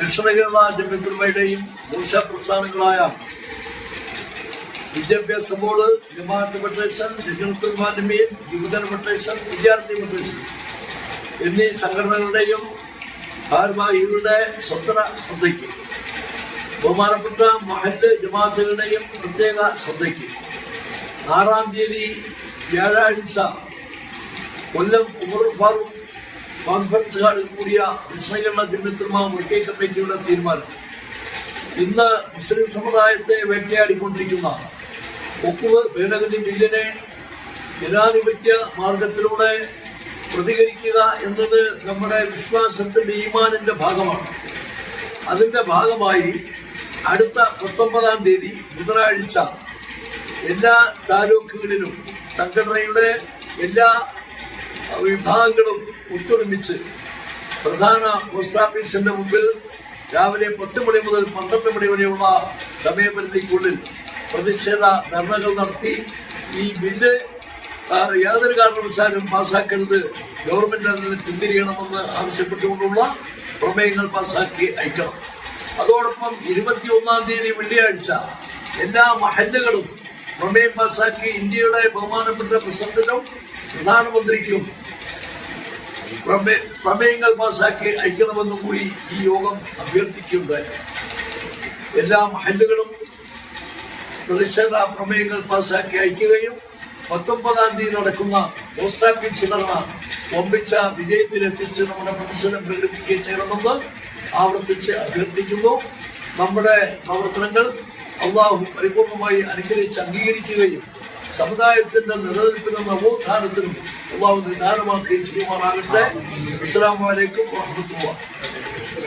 ദക്ഷിണ കേരള ജമിയത്തുലമയുടെയും മൂർച്ച പ്രസ്ഥാനങ്ങളായ വിദ്യാഭ്യാസ ബോർഡ്, ജമാഅത്ത് ഫെഡറേഷൻ, ലജ്നത്തുൽ ഉലമ, യുവജന ഫെഡറേഷൻ, വിദ്യാർത്ഥി ഫെഡറേഷൻ എന്നീ സംഘടനകളുടെയും ഭാരവാഹികളുടെ സ്വതന്ത്ര ശ്രദ്ധയ്ക്ക്, ബഹുമാനപ്പെട്ട മഹല്ല് ജമാഅത്തുകളുടെയും പ്രത്യേക ശ്രദ്ധയ്ക്ക് 6-ാം തീയതി വ്യാഴാഴ്ച കൊല്ലം ഉമറുൽ ഫാറൂഖ് കോൺഫറൻസ് ഹാളിൽ കൂടിയ ദക്ഷിണ കേരള ജമിയത്തുലമ വർക്കിംഗ് കമ്മിറ്റിയുടെ തീരുമാനം, ഇന്ന് മുസ്ലിം സമുദായത്തെ വേട്ടയാടിക്കൊണ്ടിരിക്കുന്ന വഖഫ് ഭേദഗതി ബില്ലിനെ ജനാധിപത്യ മാർഗത്തിലൂടെ പ്രതികരിക്കുക എന്നത് നമ്മുടെ വിശ്വാസത്തിന്റെ ഈമാനിന്റെ ഭാഗമാണ്. അതിന്റെ ഭാഗമായി അടുത്ത 19-ാം തീയതി ബുധനാഴ്ച എല്ലാ താലൂക്കുകളിലും സംഘടനയുടെ എല്ലാ വിഭാഗങ്ങളും ഒത്തൊരുമിച്ച് പ്രധാന പോസ്റ്റ് ഓഫീസിന്റെ മുമ്പിൽ രാവിലെ 10 മണി മുതൽ 12 മണി വരെയുള്ള സമയപരിധിക്കുള്ളിൽ പ്രതിഷേധ ധർണകൾ നടത്തി ഈ ബില്ല് യാതൊരു കാരണവശാലും പാസ്സാക്കരുത്, ഗവൺമെന്റ് അതിന് പിന്തിരിയണമെന്ന് ആവശ്യപ്പെട്ടുകൊണ്ടുള്ള പ്രമേയങ്ങൾ പാസ്സാക്കി അയക്കണം. അതോടൊപ്പം 21-ാം തീയതി വെള്ളിയാഴ്ച എല്ലാ മഹല്ലുകളും പ്രമേയം പാസ്സാക്കി ഇന്ത്യയുടെ ബഹുമാനപ്പെട്ട പ്രസിഡന്റിനും പ്രധാനമന്ത്രിക്കും പ്രമേയങ്ങൾ പാസ്സാക്കി അയക്കണമെന്നും കൂടി ഈ യോഗം അഭ്യർത്ഥിക്കുകയുണ്ടായി. എല്ലാ മഹല്ലുകളും പ്രതിഷേധ പ്രമേയങ്ങൾ പാസ്സാക്കി അയക്കുകയും 19-ാം തീയതി നടക്കുന്ന പോസ്റ്റ് ഓഫീസ് ധർണ ഒമ്പിച്ച വിജയത്തിലെത്തിച്ച് നമ്മുടെ പ്രതിഷേധം പ്രകടിപ്പിക്കുകയും ചെയ്യണമെന്ന് ആവർത്തിച്ച് അഭ്യർത്ഥിക്കുന്നു. നമ്മുടെ പ്രവർത്തനങ്ങൾ അള്ളാഹു പരിപൂർണമായി അനുഗ്രഹിച്ച് അംഗീകരിക്കുകയും സമുദായത്തിന്റെ നിലനിൽപ്പിനും നവോത്ഥാനത്തിനും അള്ളാഹു നിദാനമാക്കുകയും ചെയ്യുമാറാകട്ടെ. അസ്സലാമു അലൈക്കും വറഹ്മത്തുള്ളാഹി.